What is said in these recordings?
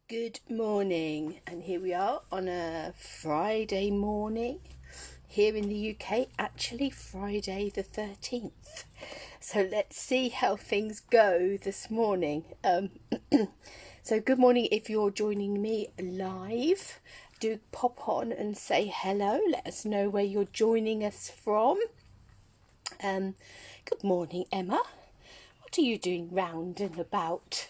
Good morning, and here we are on a Friday morning here in the UK, actually Friday the 13th. So let's see how things go this morning. So good morning if you're joining me live. Do pop on and say hello. Let us know where you're joining us from. Good morning, Emma. What are you doing round and about?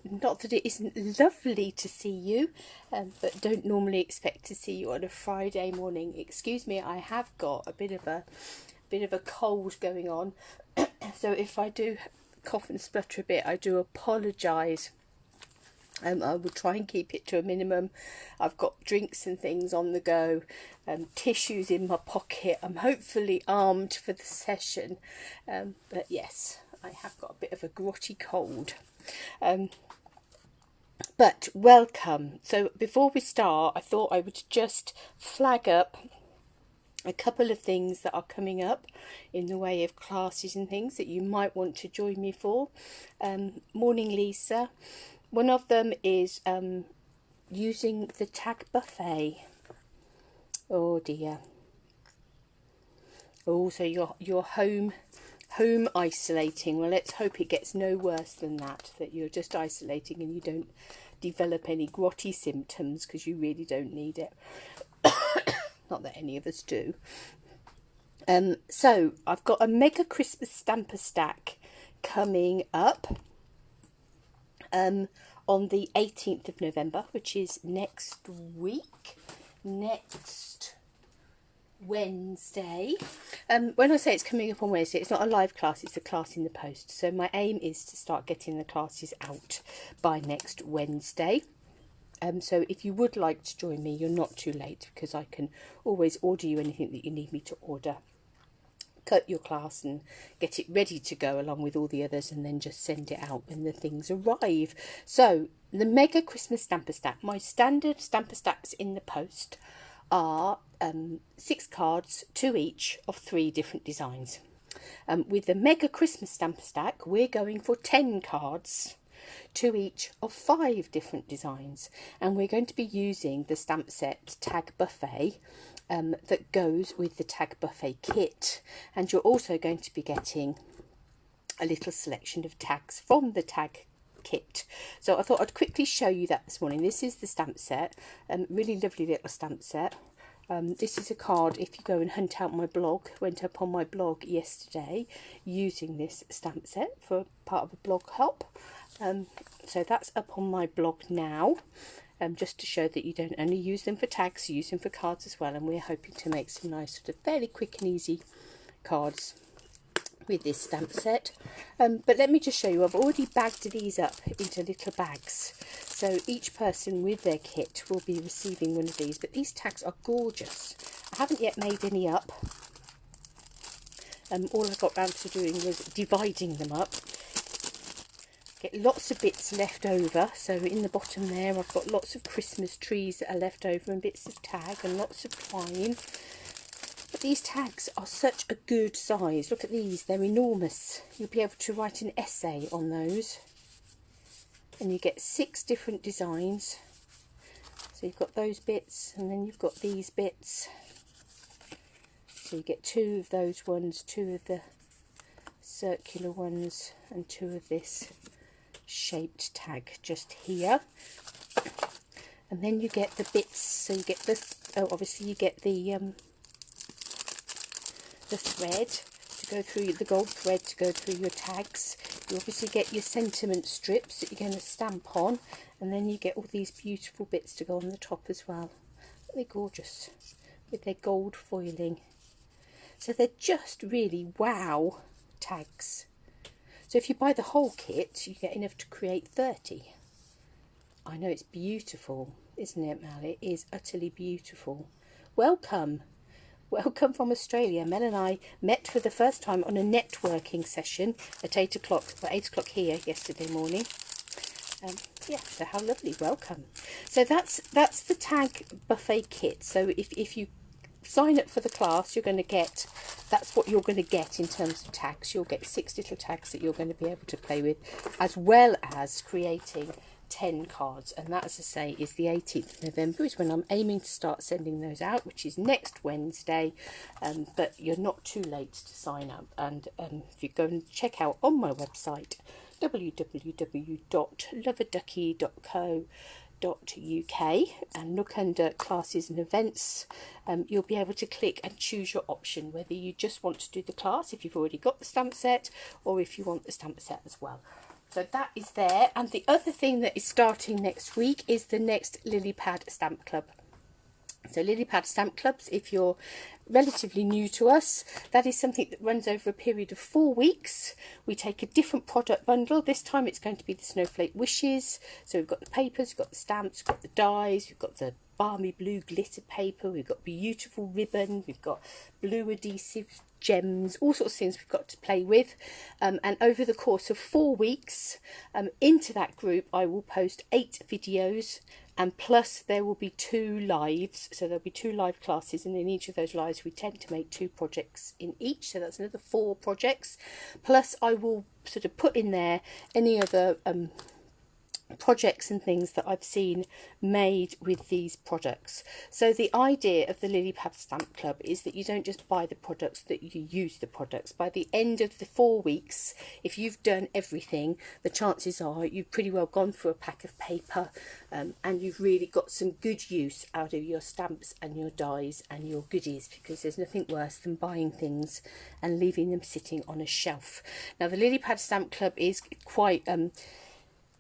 Not that it isn't lovely to see you, but don't normally expect to see you on a Friday morning. Excuse me, I have got a bit of a cold going on, so if I do cough and splutter a bit, I do apologise. I will try and keep it to a minimum. I've got drinks and things on the go, tissues in my pocket. I'm hopefully armed for the session, but yes, I have got a bit of a grotty cold. But welcome. So before we start, I thought I would just flag up a couple of things that are coming up in the way of classes and things that you might want to join me for. Morning, Lisa. One of them is using the tag buffet. Oh dear. Oh, so you're home isolating. Well, let's hope it gets no worse than that you're just isolating and you don't develop any grotty symptoms, because you really don't need it. Not that any of us do. So I've got a mega Christmas stamper stack coming up on the 18th of November, which is next Wednesday. When I say it's coming up on Wednesday, it's not a live class, it's a class in the post. So my aim is to start getting the classes out by next Wednesday. So if you would like to join me, you're not too late, because I can always order you anything that you need me to order. Cut your class and get it ready to go along with all the others, and then just send it out when the things arrive. So the mega Christmas stamper stack, my standard stamper stacks in the post are 6 cards, 2 each of 3 different designs. With the mega Christmas stamper stack, we're going for 10 cards, 2 each of 5 different designs, and we're going to be using the stamp set Tag Buffet that goes with the Tag Buffet kit, and you're also going to be getting a little selection of tags from the tag kit. So I thought I'd quickly show you that this morning. This is the stamp set, really lovely little stamp set. This is a card, if you go and hunt out my blog, went up on my blog yesterday using this stamp set for part of a blog hop. So that's up on my blog now, just to show that you don't only use them for tags, you use them for cards as well, and we're hoping to make some nice sort of fairly quick and easy cards with this stamp set. But let me just show you, I've already bagged these up into little bags, so each person with their kit will be receiving one of these. But these tags are gorgeous. I haven't yet made any up. All I got round to doing was dividing them up. Get lots of bits left over, so in the bottom there I've got lots of Christmas trees that are left over and bits of tag and lots of twine. But these tags are such a good size. Look at these, they're enormous. You'll be able to write an essay on those. And you get 6 different designs. So you've got those bits, and then you've got these bits. So you get 2 of those ones, 2 of the circular ones, and 2 of this shaped tag just here. And then you get the bits, so you get the obviously you get the thread to go through, the gold thread to go through your tags. You obviously get your sentiment strips that you're going to stamp on, and then you get all these beautiful bits to go on the top as well. They're gorgeous with their gold foiling. So they're just really wow tags. So if you buy the whole kit, you get enough to create 30. I know, it's beautiful, isn't it, Mel? It is utterly beautiful. Welcome. Welcome from Australia. Mel and I met for the first time on a networking session at 8 o'clock, well, 8 o'clock here yesterday morning. Yeah, so how lovely. Welcome. So that's the Tag Buffet kit. So if you sign up for the class, you're going to get, that's what you're going to get in terms of tags. You'll get 6 little tags that you're going to be able to play with, as well as creating 10 cards, and that, as I say, is the 18th of November is when I'm aiming to start sending those out, which is next Wednesday. But you're not too late to sign up, and if you go and check out on my website www.loveaduckie.co.uk and look under classes and events, you'll be able to click and choose your option, whether you just want to do the class if you've already got the stamp set, or if you want the stamp set as well. So that is there. And the other thing that is starting next week is the next Lily Pad Stamp Club. So Lily Pad Stamp Clubs, if you're relatively new to us, that is something that runs over a period of 4 weeks. We take a different product bundle. This time it's going to be the Snowflake Wishes. So we've got the papers, we've got the stamps, we've got the dies, we've got the balmy blue glitter paper, we've got beautiful ribbon, we've got blue adhesive gems, all sorts of things we've got to play with. And over the course of 4 weeks, into that group I will post 8 videos, and plus there will be 2 lives. So there'll be 2 live classes, and in each of those lives we tend to make 2 projects in each, so that's another 4 projects. Plus I will sort of put in there any other projects and things that I've seen made with these products. So the idea of the Lily Pad Stamp Club is that you don't just buy the products, that you use the products. By the end of the 4 weeks, if you've done everything, the chances are you've pretty well gone through a pack of paper, and you've really got some good use out of your stamps and your dies and your goodies, because there's nothing worse than buying things and leaving them sitting on a shelf. Now the Lily Pad Stamp Club is quite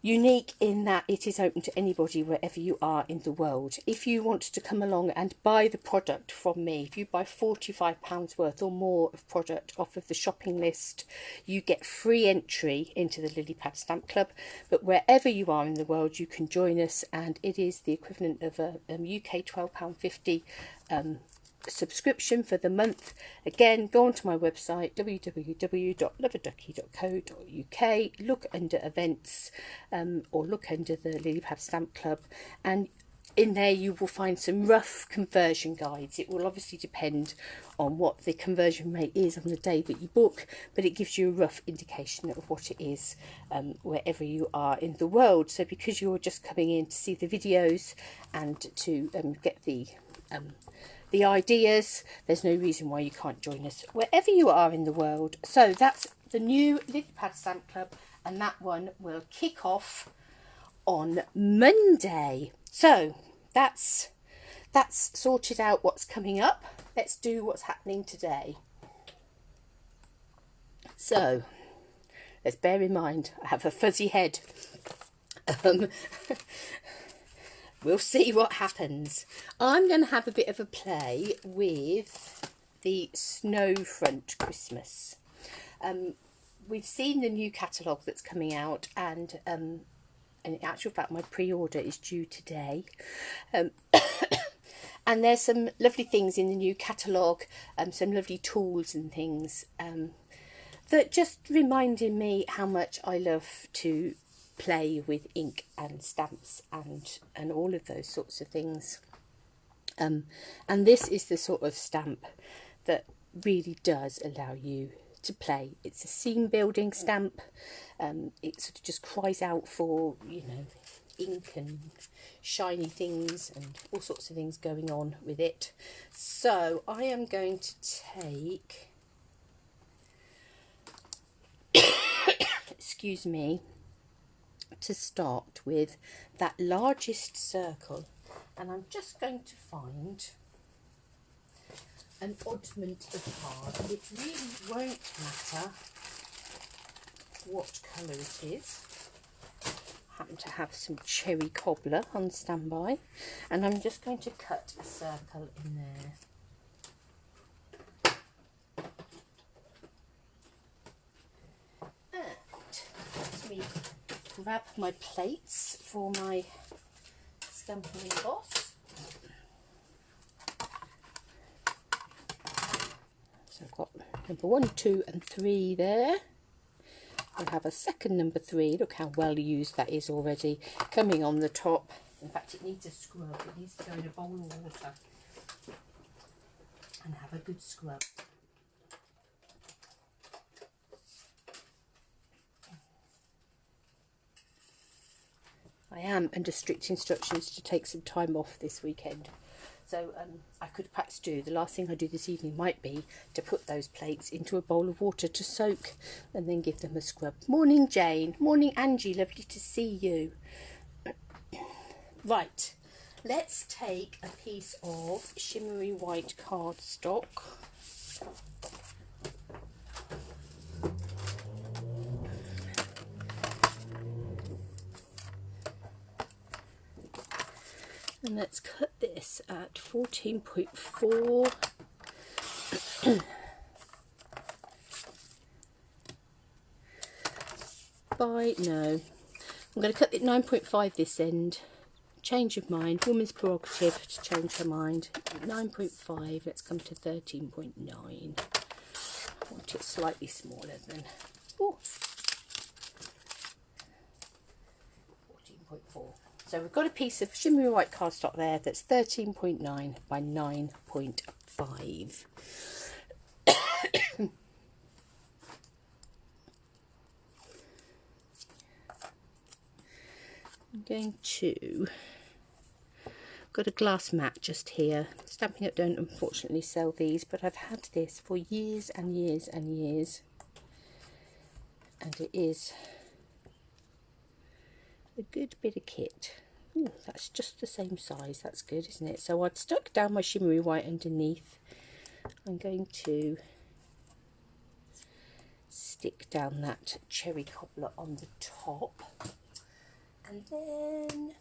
unique in that it is open to anybody wherever you are in the world. If you want to come along and buy the product from me, if you buy £45 worth or more of product off of the shopping list, you get free entry into the Lily Pad Stamp Club. But wherever you are in the world, you can join us, and it is the equivalent of a UK £12.50 subscription for the month. Again, go onto my website www.loveaduckie.co.uk, look under events, or look under the Lily Pad Stamp Club, and in there you will find some rough conversion guides. It will obviously depend on what the conversion rate is on the day that you book, but it gives you a rough indication of what it is wherever you are in the world. So because you're just coming in to see the videos and to get the ideas, there's no reason why you can't join us wherever you are in the world. So that's the new Lily Pad Stamp Club, and that one will kick off on Monday. So that's sorted out what's coming up. Let's do what's happening today. So let's bear in mind I have a fuzzy head. We'll see what happens. I'm going to have a bit of a play with the Snowfront Christmas. We've seen the new catalogue that's coming out, and in actual fact my pre-order is due today. And there's some lovely things in the new catalogue, some lovely tools and things that just reminded me how much I love to play with ink and stamps and all of those sorts of things. And this is the sort of stamp that really does allow you to play. It's a scene building stamp. It sort of just cries out for, you know, ink and shiny things and all sorts of things going on with it. So I am going to take excuse me, to start with that largest circle, and I'm just going to find an oddment of card. It really won't matter what colour it is. I happen to have some cherry cobbler on standby, and I'm just going to cut a circle in there. And let me grab my plates for my Stamper Emboss. So I've got number 1, 2 and 3 there. I have a second number 3. Look how well used that is already, coming on the top. In fact, it needs a scrub. It needs to go in a bowl of water and have a good scrub. I am under strict instructions to take some time off this weekend. So I could perhaps do, the last thing I do this evening might be to put those plates into a bowl of water to soak and then give them a scrub. Morning, Jane. Morning, Angie. Lovely to see you. Right, let's take a piece of shimmery white cardstock. And let's cut this at 14.4 by, no, I'm going to cut it 9.5 this end. Change of mind, woman's prerogative to change her mind. 9.5, let's come to 13.9. I want it slightly smaller than 14.4. So we've got a piece of shimmery white cardstock there that's 13.9 by 9.5. I'm going to, got a glass mat just here. Stampin' Up don't unfortunately sell these, but I've had this for years and years and years, and it is a good bit of kit. Ooh, that's just the same size. That's good, isn't it? So I've stuck down my shimmery white underneath. I'm going to stick down that cherry cobbler on the top, and then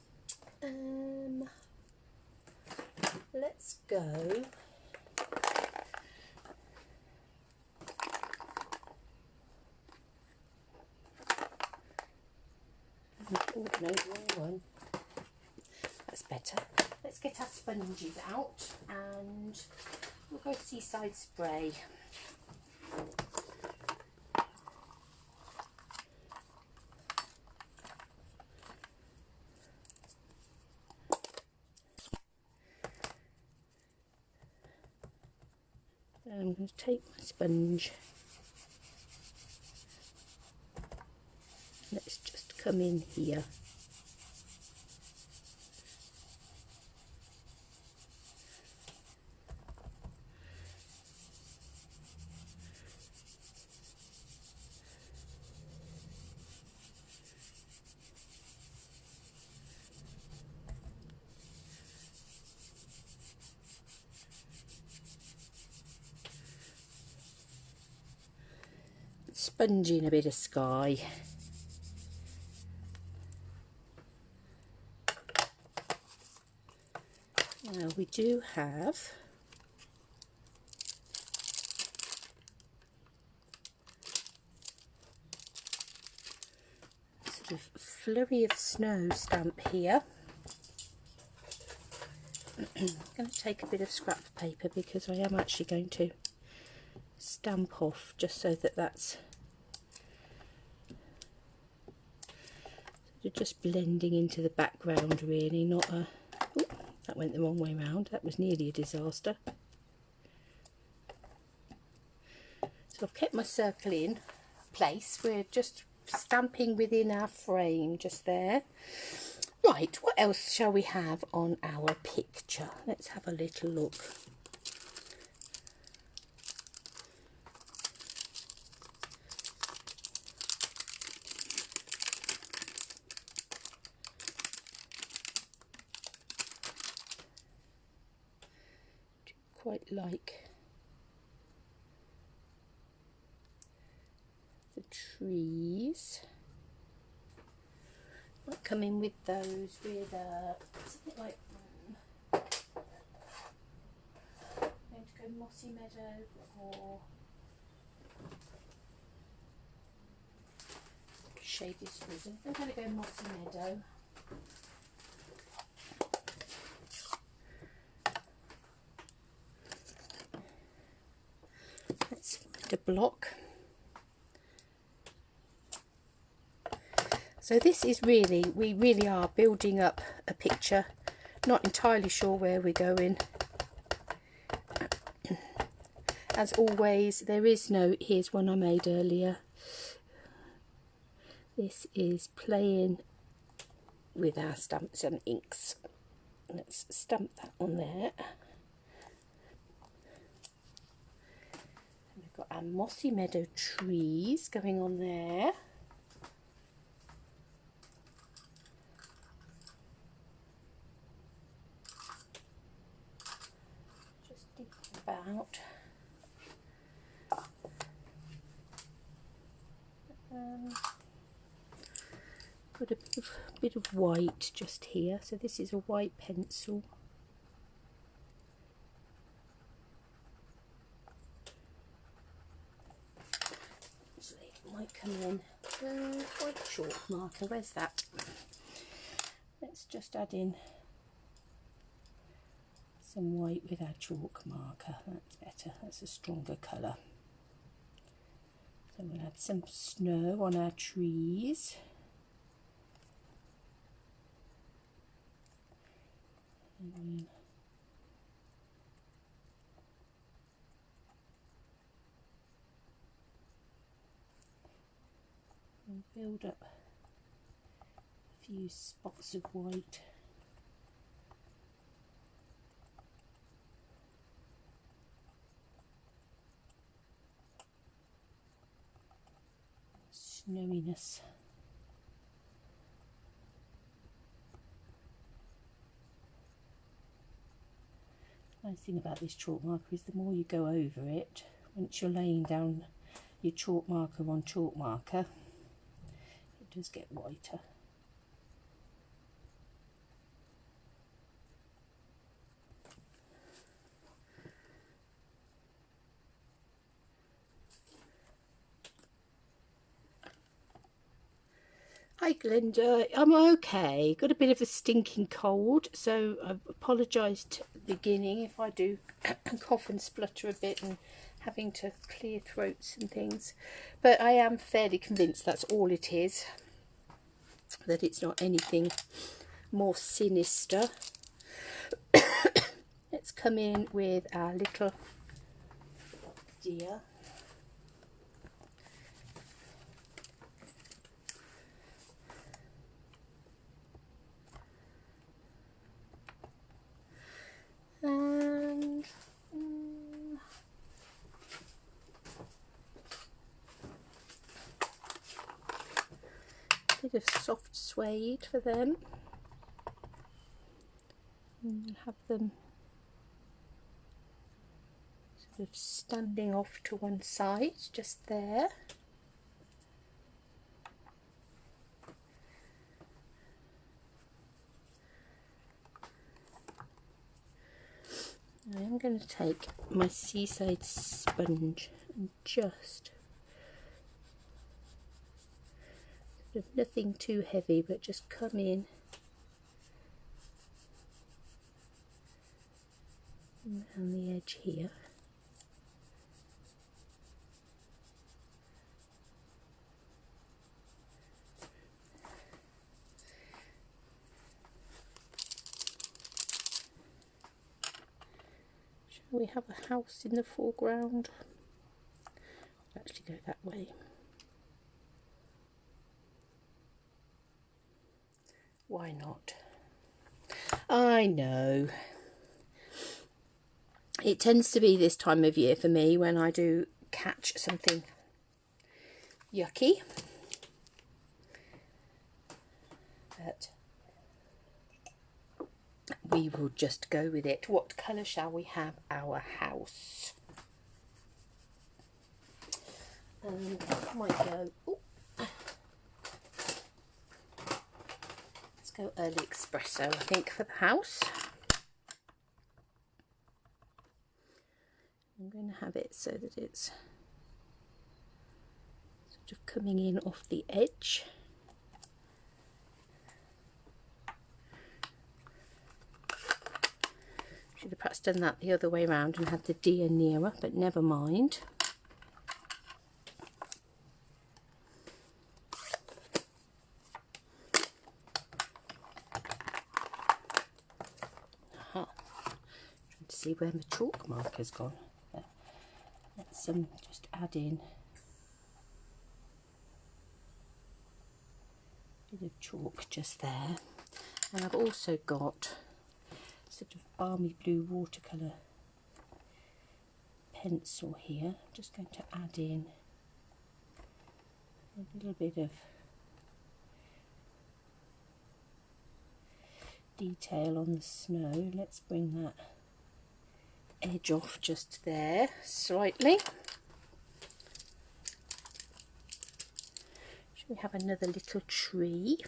let's go oh no, wrong one. That's better. Let's get our sponges out and we'll go Seaside Spray. I'm going to take my sponge. Let's just come in here. Sponging a bit of sky. Now we do have sort of flurry of snow stamp here. I'm going to take a bit of scrap paper because I am actually going to stamp off just so that that's just blending into the background, really, not a... Ooh, that went the wrong way round. That was nearly a disaster. So I've kept my circle in place. We're just stamping within our frame just there. Right, what else shall we have on our picture? Let's have a little look. Quite like the trees. Might come in with those with something like going to go Mossy Meadow or shade this ribbon. I'm going to go Mossy Meadow. Let's find a block. So this is really, we really are building up a picture. Not entirely sure where we're going. As always, there is no, here's one I made earlier. This is playing with our stamps and inks. Let's stamp that on there. And we've got our mossy meadow trees going on there. Just dig about. Got a bit of white just here, so this is a white pencil. Actually, it might come in white chalk marker. Where's that? Let's just add in some white with our chalk marker. That's better, that's a stronger colour. So we'll add some snow on our trees. And build up a few spots of white. Snowiness. The nice thing about this chalk marker is the more you go over it, once you're laying down your chalk marker on chalk marker, it does get whiter. Hi Glenda, I'm okay. Got a bit of a stinking cold, so I've apologised at the beginning if I do cough and splutter a bit and having to clear throats and things. But I am fairly convinced that's all it is, that it's not anything more sinister. Let's come in with our little deer. And a bit of soft suede for them, and have them sort of standing off to one side, just there. I am going to take my seaside sponge and just sort of nothing too heavy, but just come in around the edge here. We have a house in the foreground. I'll actually go that way. Why not? I know. It tends to be this time of year for me when I do catch something yucky. But we will just go with it. What colour shall we have our house? Might go. Ooh. Let's go early espresso, I think, for the house. I'm going to have it so that it's sort of coming in off the edge. Should have perhaps done that the other way around and had the deer nearer, but never mind. Aha. Trying to see where my chalk marker's gone. There. Let's just add in a bit of chalk just there, and I've also got sort of balmy blue watercolour pencil here. I'm just going to add in a little bit of detail on the snow. Let's bring that edge off just there slightly. Should we have another little tree?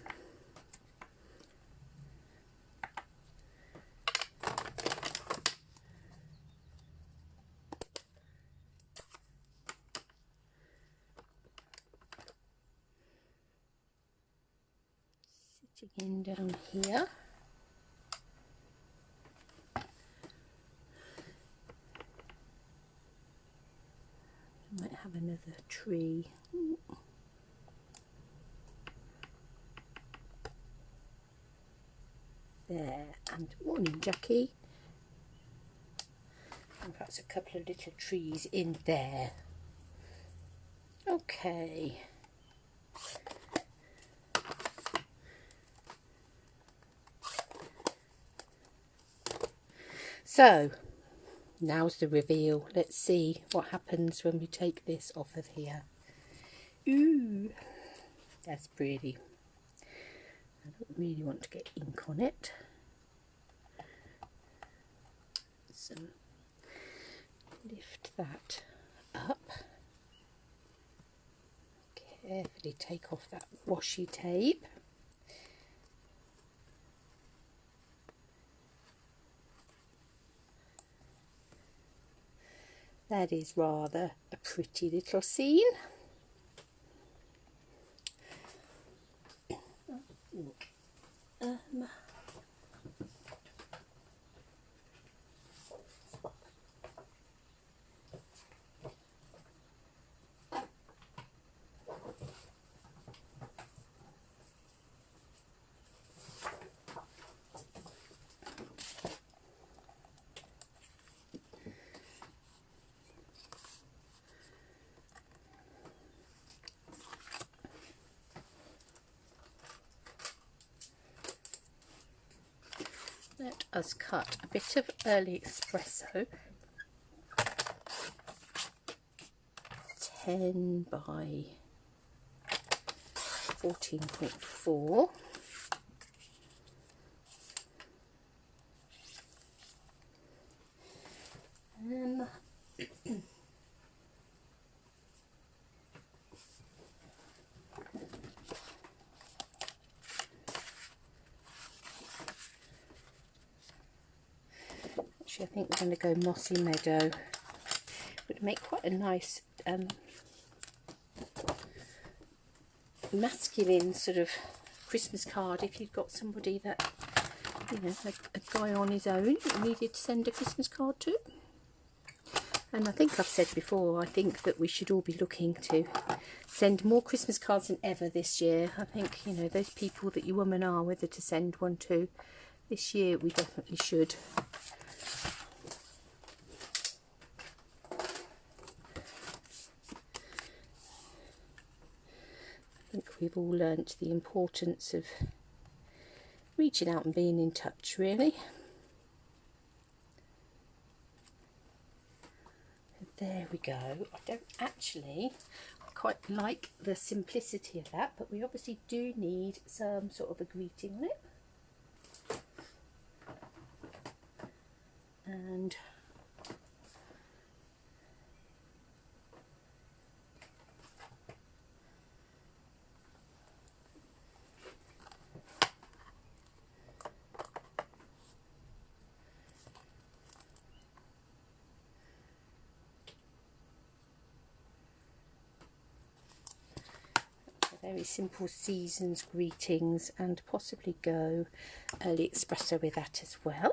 Sitting in down here. I might have another tree. There, and morning Jackie. And perhaps a couple of little trees in there. Okay. So, now's the reveal. Let's see what happens when we take this off of here. Ooh, that's pretty. I don't really want to get ink on it. So, lift that up. Carefully take off that washi tape. That is rather a pretty little scene. Let us cut a bit of early espresso, 10 by 14.4. Actually, I think we're going to go Mossy Meadow. Would make quite a nice masculine sort of Christmas card if you've got somebody that, you know, a guy on his own you needed to send a Christmas card to. And I think I've said before, I think that we should all be looking to send more Christmas cards than ever this year. I think, you know, those people that you women are, whether to send one to, this year we definitely should. I think we've all learnt the importance of reaching out and being in touch, really. There we go. I don't actually quite like the simplicity of that, but we obviously do need some sort of a greeting on it. And very simple season's greetings, and possibly go early espresso with that as well.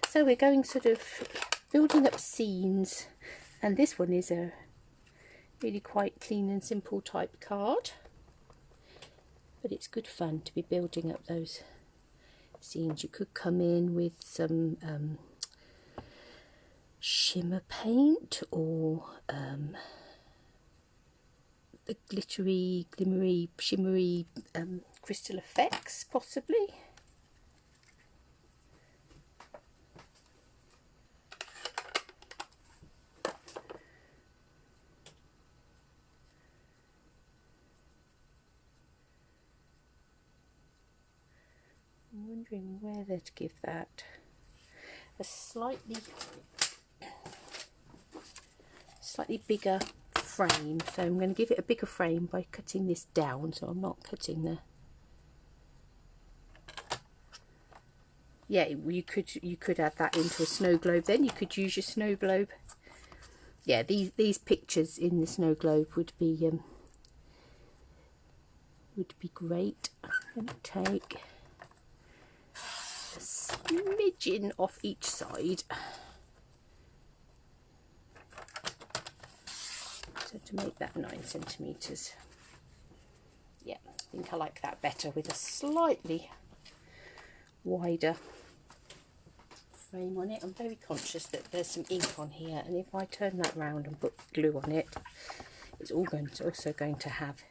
So we're going sort of building up scenes, and this one is a really quite clean and simple type card, but it's good fun to be building up those scenes. You could come in with some shimmer paint or the glittery, glimmery, shimmery crystal effects, possibly. I'm wondering whether to give that a slightly bigger frame. So I'm going to give it a bigger frame by cutting this down, so I'm not cutting the... Yeah, you could add that into a snow globe then. You could use your snow globe. Yeah, these pictures in the snow globe would be great. I'm going to take a smidgen off each side. So to make that 9 centimetres. Yeah, I think I like that better with a slightly wider frame on it. I'm very conscious that there's some ink on here, and if I turn that round and put glue on it, it's also going to have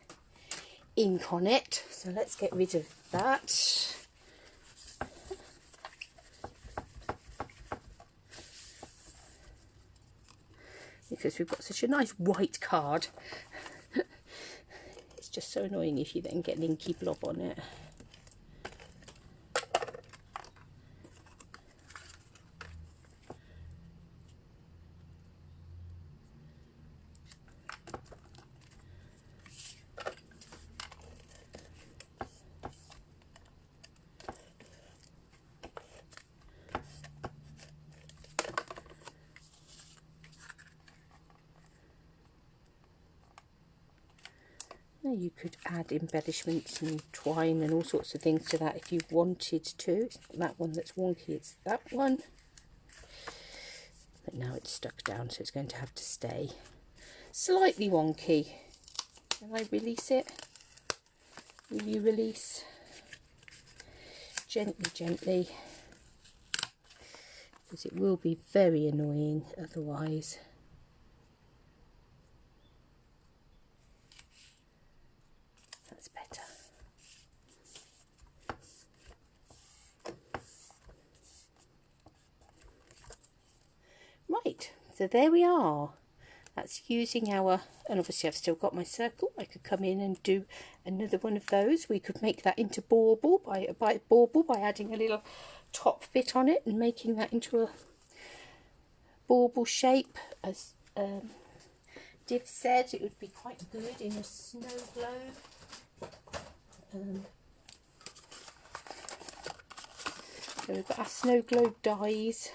ink on it. So let's get rid of that. Because we've got such a nice white card. It's just so annoying if you then get an inky blob on it. You could add embellishments and twine and all sorts of things to that if you wanted to. It's not that one that's wonky, it's that one. But now it's stuck down, so it's going to have to stay slightly wonky. Can I release it? Will you release? Gently, gently. Because it will be very annoying otherwise. Better. Right, so there we are. That's using our, and obviously I've still got my circle. I could come in and do another one of those. We could make that into bauble by adding a little top bit on it and making that into a bauble shape. As Div said, it would be quite good in a snow globe. So we've got our snow globe dies.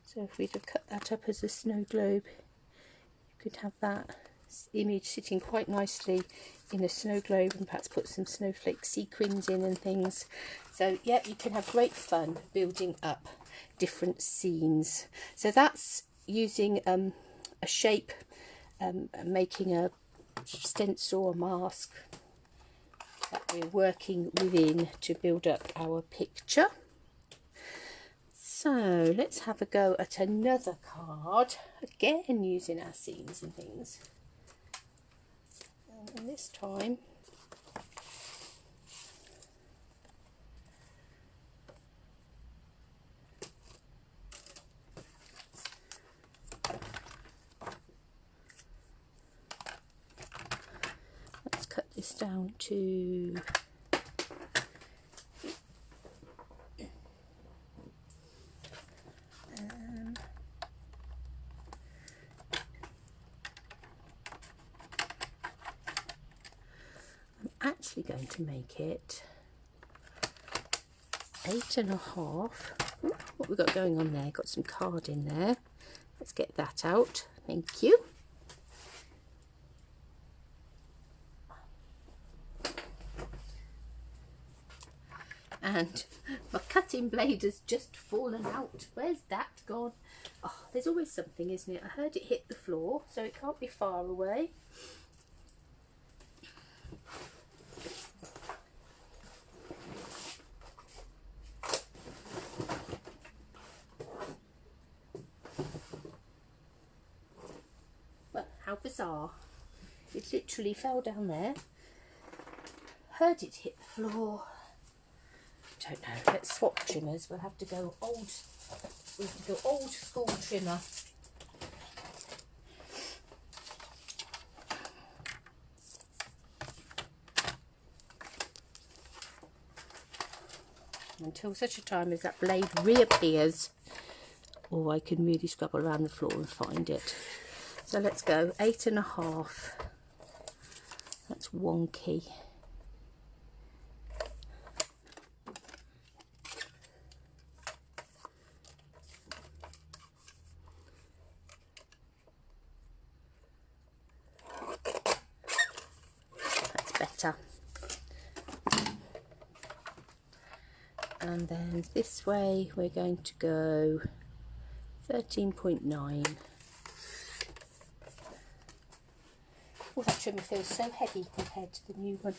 So if we'd have cut that up as a snow globe, you could have that image sitting quite nicely in a snow globe, and perhaps put some snowflake sequins in and things. So yeah, you can have great fun building up different scenes. So that's using a shape, making a stencil or mask that we're working within to build up our picture. So let's have a go at another card, again using our scenes and things, and this time this down to I'm actually going to make it 8.5. Ooh, what we got going on there? Got some card in there. Let's get that out. Thank you. And my cutting blade has just fallen out. Where's that gone? Oh, there's always something, isn't it? I heard it hit the floor, so it can't be far away. How bizarre. It literally fell down there. Heard it hit the floor. Don't know. Let's swap trimmers. We'll have to go old school trimmer. Until such a time as that blade reappears, or I can really scrabble around the floor and find it. So let's go 8.5. That's wonky. That's better. And then this way we're going to go 13.9. Oh, that trimmer feels so heavy compared to the new one.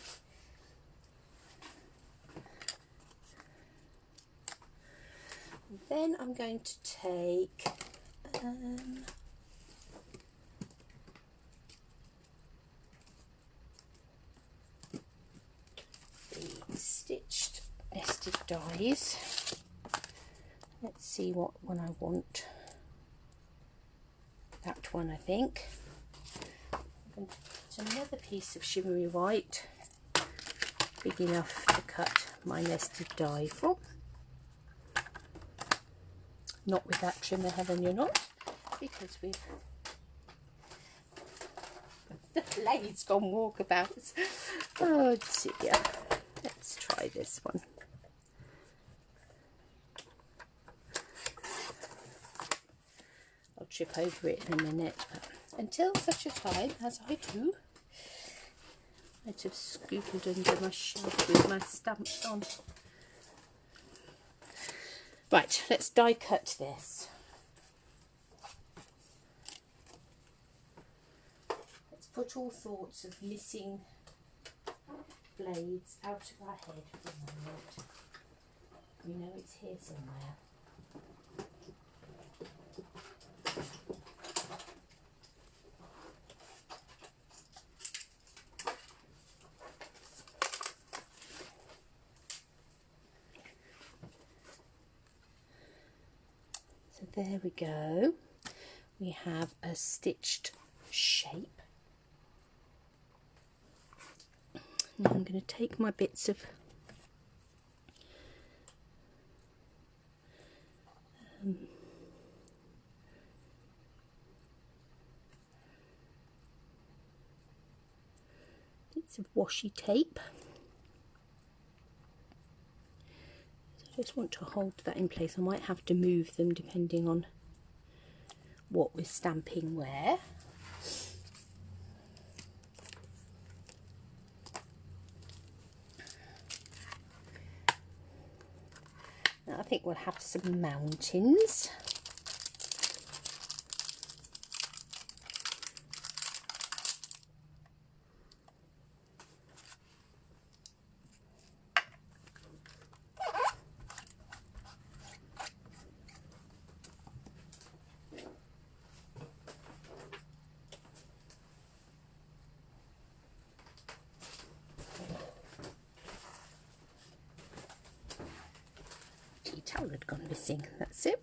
And then I'm going to take the stitched nested dies. Let's see what one I want. That one, I think. I'm going to put another piece of shimmery white, big enough to cut my nested die from. Not with that trimmer, Helen, you're not, because we've the blade's gone walkabouts. Oh dear. Let's try this one. I'll trip over it in a minute, but until such a time as I do, I'd have scooted under my shelf with my stamps on. Right, let's die cut this. Let's put all thoughts of missing blades out of our head for a moment. We know it's here somewhere. So there we go. We have a stitched shape. Now I'm going to take my bits of washi tape. So I just want to hold that in place. I might have to move them depending on what we're stamping where. Now I think we'll have some mountains. Towel had gone missing, that's it.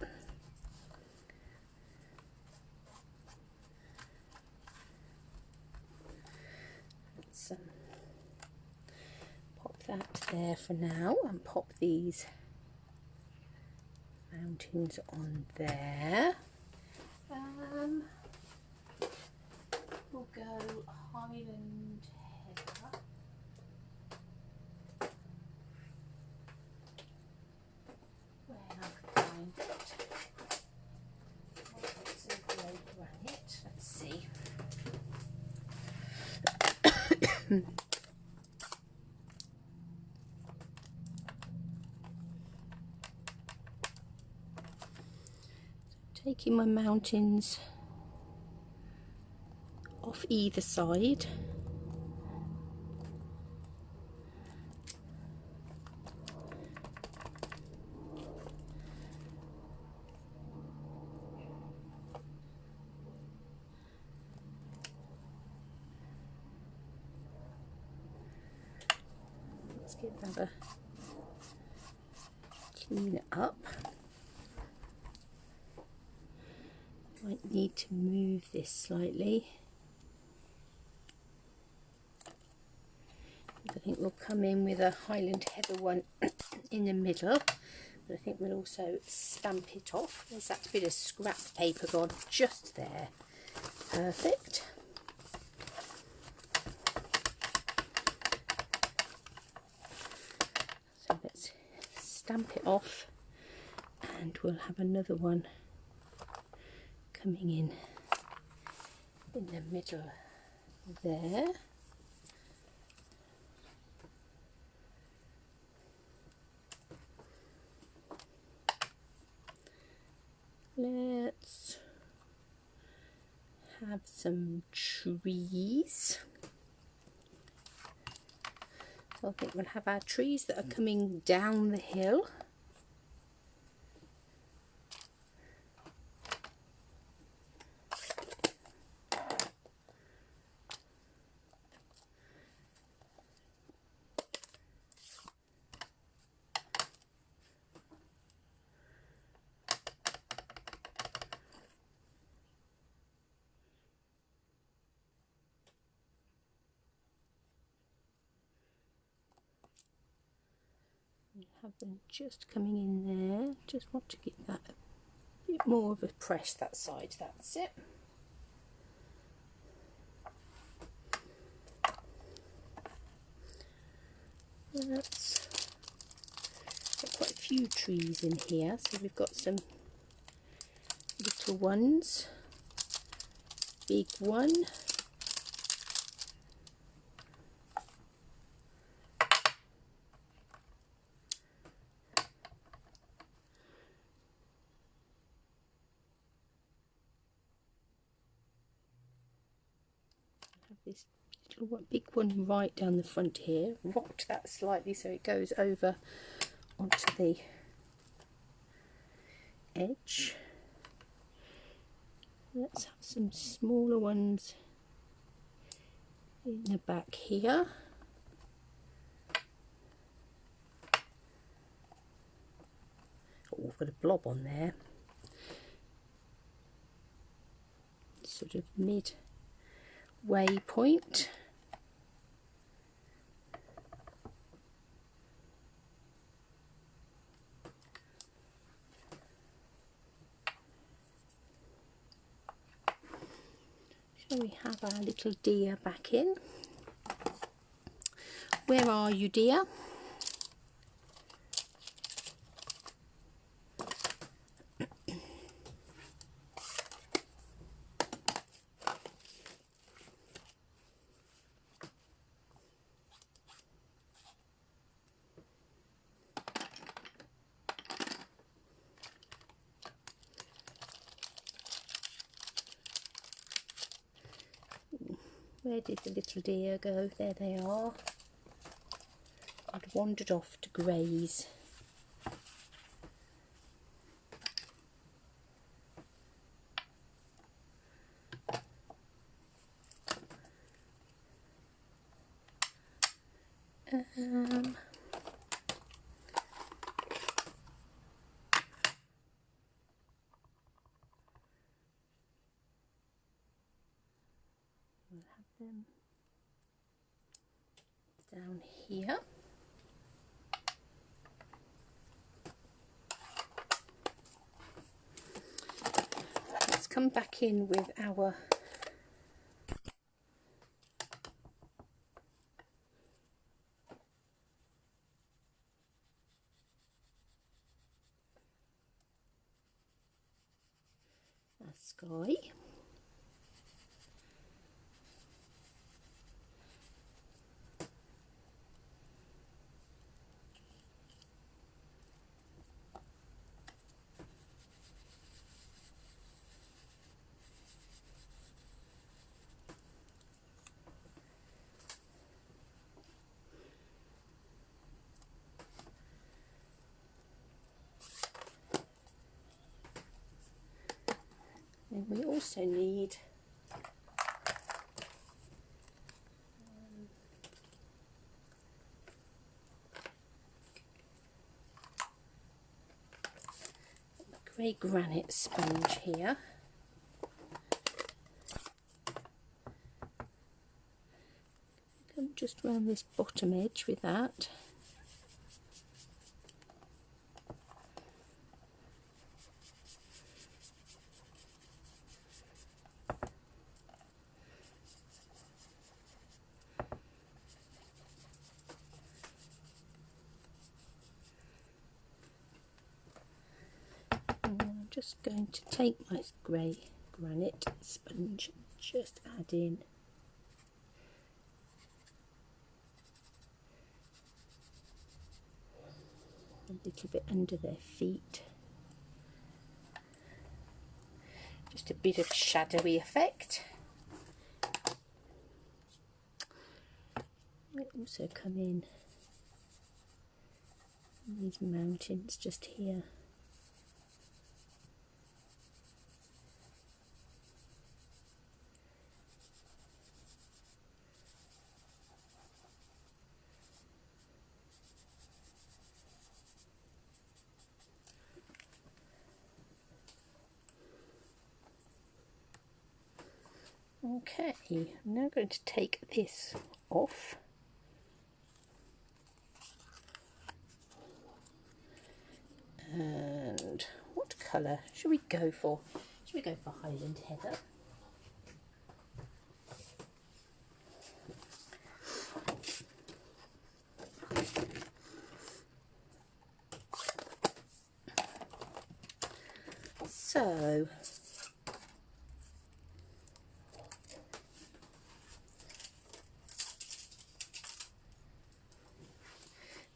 Let's pop that there for now and pop these mountains on there. We'll go Highland Heather. Let's see. Taking my mountains off either side. have a clean it up. Might need to move this slightly. I think we'll come in with a Highland Heather one in the middle. But I think we'll also stamp it off. There's that bit of scrap paper gone just there. Perfect. So let's stamp it off, and we'll have another one coming in the middle there. Let's have some trees. So I think we'll have our trees that are coming down the hill. Have them just coming in there. Just want to give that a bit more of a press, that side. That's it. That's got quite a few trees in here, so we've got some little ones, big one. This little one, big one right down the front here. Rocked that slightly so it goes over onto the edge. Let's have some smaller ones in the back here. Oh, we've got a blob on there. Sort of mid waypoint. Shall we have our little deer back in? Where are you, dear? Where did the little deer go? There they are. I'd wandered off to graze. We'll have them down here. Let's come back in with our sky. And we also need grey granite sponge here. Come just round this bottom edge with that. Just going to take my grey granite sponge and just add in a little bit under their feet. Just a bit of shadowy effect. Might also come in these mountains just here. Okay, I'm now going to take this off. And what colour should we go for? Should we go for Highland Heather? So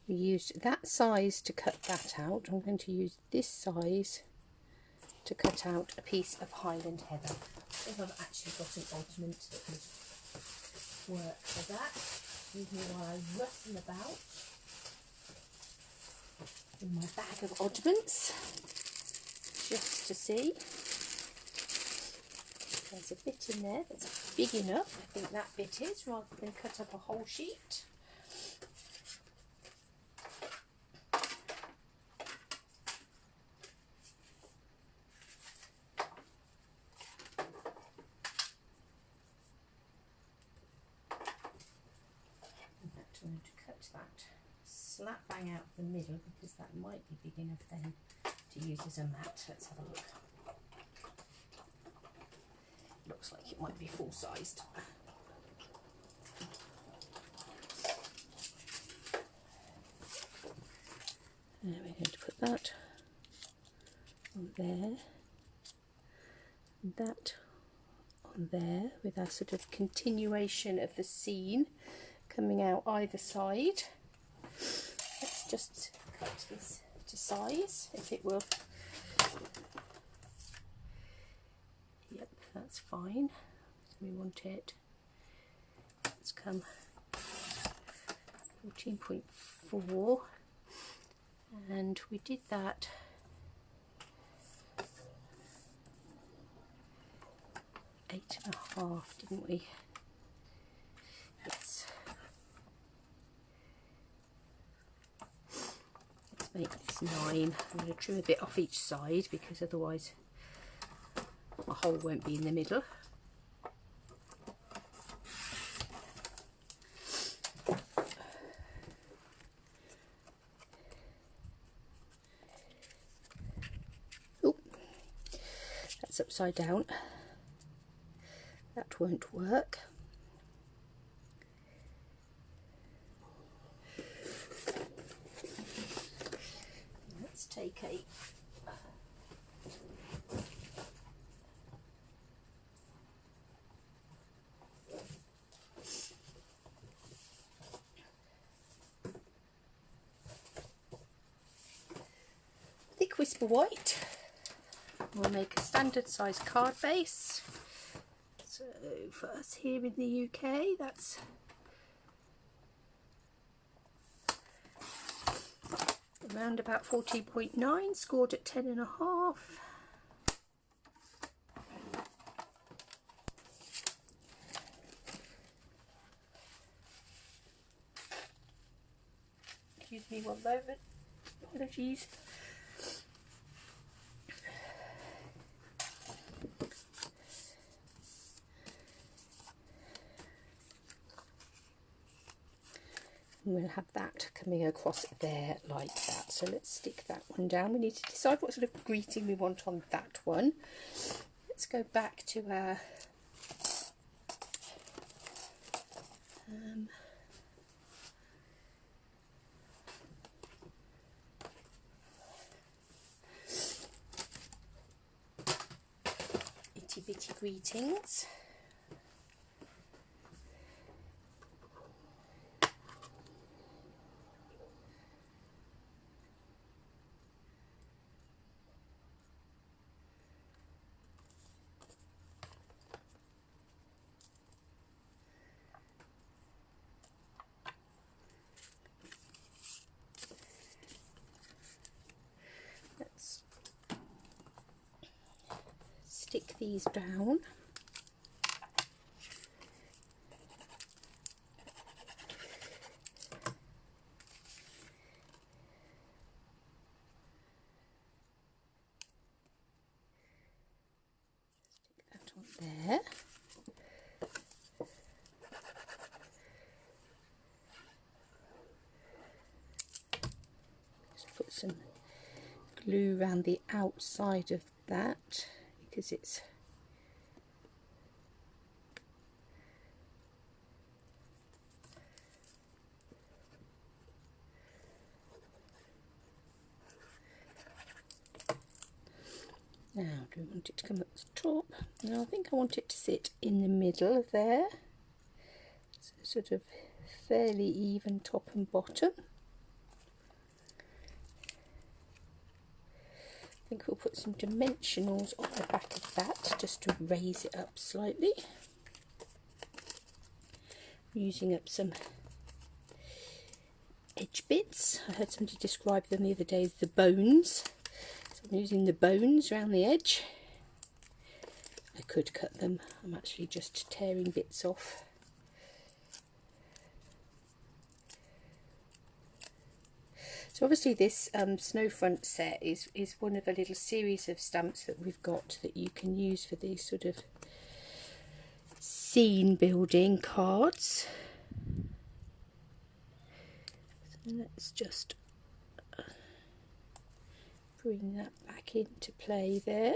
we used that size to cut that out. I'm going to use this size to cut out a piece of Highland Heather. I think I've actually got an oddment that would work for that. Excuse me while I rustle about in my bag of oddments just to see. There's a bit in there that's big enough. I think that bit is, rather than cut up a whole sheet. I'm going to cut that slap bang out the middle because that might be big enough then to use as a mat. Let's have a look. Looks like it might be full-sized. And we're going to put that on there, and that on there, with our sort of continuation of the scene coming out either side. Let's just cut this to size, if it will. Yep, that's fine. So we want it, let's come 14.4, and we did that eight and a half, didn't we? Yes. Let's make this 9. I'm going to trim a bit off each side because otherwise my hole won't be in the middle. Oh, that's upside down. That won't work. Let's take a thick whisper white. We'll make a standard size card base. So for us here in the UK, that's around about 14.9, scored at 10.5. Excuse me one moment, apologies. and we'll have that coming across there like that. So let's stick that one down. We need to decide what sort of greeting we want on that one. Let's go back to our Itty Bitty Greetings. Let's stick these down. There. Just put some glue around the outside of that because it's now, do we want it to come at the top? No, I think I want it to sit in the middle of there. So sort of fairly even top and bottom. I think we'll put some dimensionals on the back of that just to raise it up slightly. I'm using up some edge bits. I heard somebody describe them the other day as the bones. I'm using the bones around the edge. I could cut them. I'm actually just tearing bits off. So obviously this Snowfront set is one of a little series of stamps that we've got that you can use for these sort of scene building cards. So let's just bring that back into play there.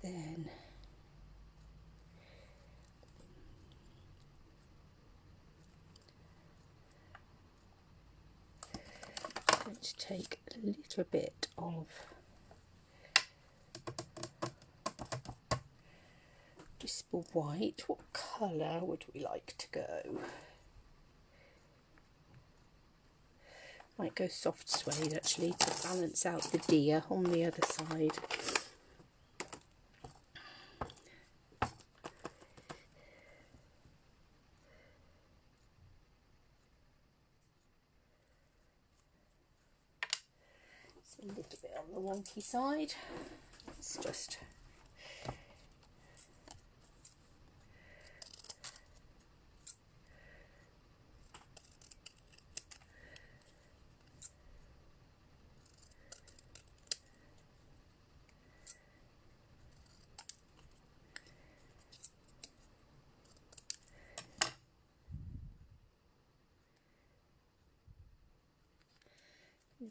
Then I'm going to take a little bit of Whisper White. What colour would we like to go? Might go soft suede actually to balance out the deer on the other side. It's a little bit on the wonky side. It's just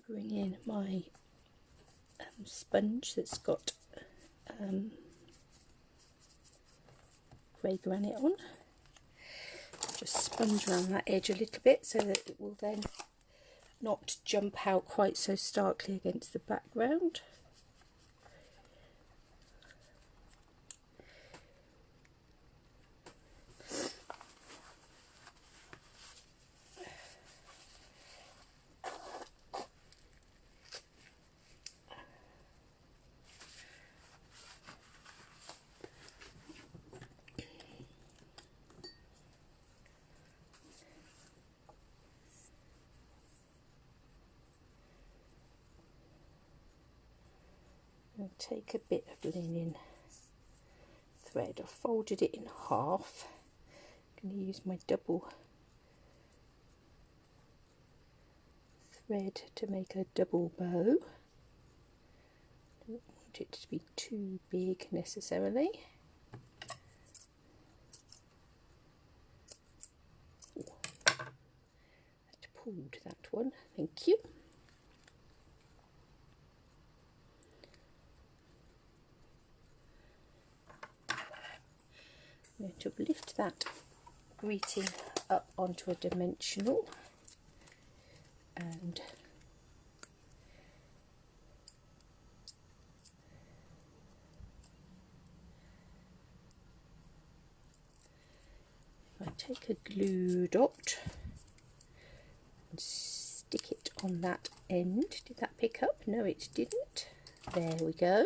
bring in my sponge that's got grey granite on. Just sponge around that edge a little bit so that it will then not jump out quite so starkly against the background. And take a bit of linen thread. I've folded it in half. I'm going to use my double thread to make a double bow. Don't want it to be too big necessarily. called, that one. Thank you. I'm going to lift that greeting up onto a dimensional and I take a glue dot and stick it on that end. Did that pick up? No, it didn't. There we go.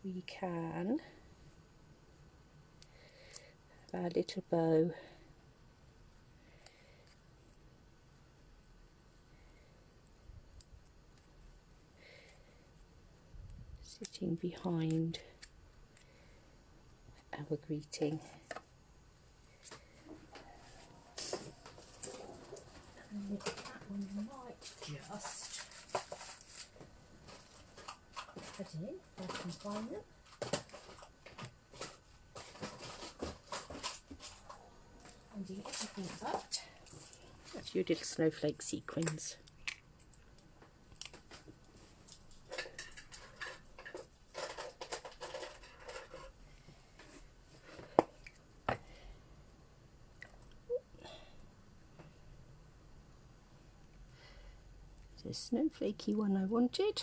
We can have our little bow sitting behind our greeting. And that one might just put in if I can find them. Finding everything but a few little snowflake sequins. The snowflakey one I wanted.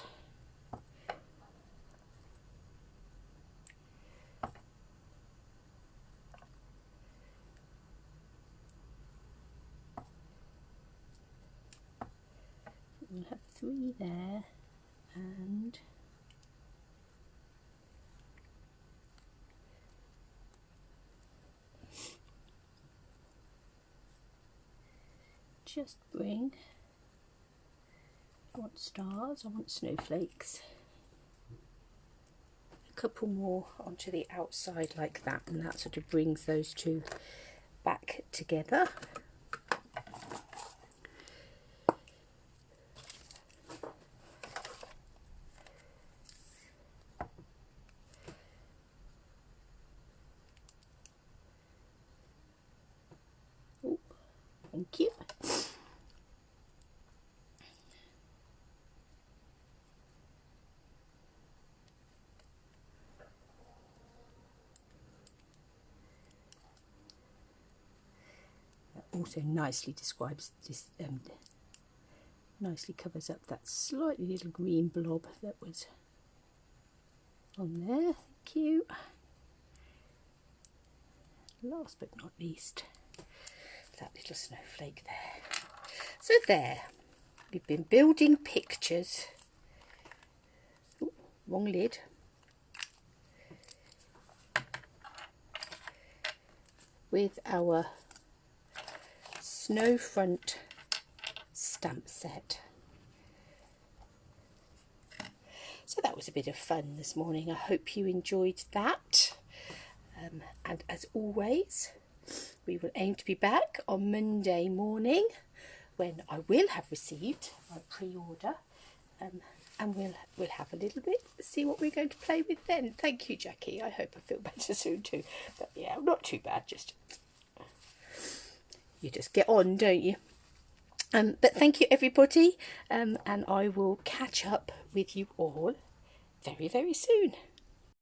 We'll have 3 there, and just bring, I want stars, I want snowflakes, a couple more onto the outside like that, and that sort of brings those two back together. Oh, thank you. Also nicely describes this, nicely covers up that slightly little green blob that was on there. Thank you. Last but not least, that little snowflake there. So there, we've been building pictures. Ooh, wrong lid. With our snow front stamp set. So that was a bit of fun this morning. I hope you enjoyed that. And as always, we will aim to be back on Monday morning when I will have received my pre-order, and we'll have a little bit, see what we're going to play with then. Thank you, Jackie. I hope I feel better soon too. But yeah, not too bad, just you just get on, don't you? But thank you, everybody, and I will catch up with you all very, very soon.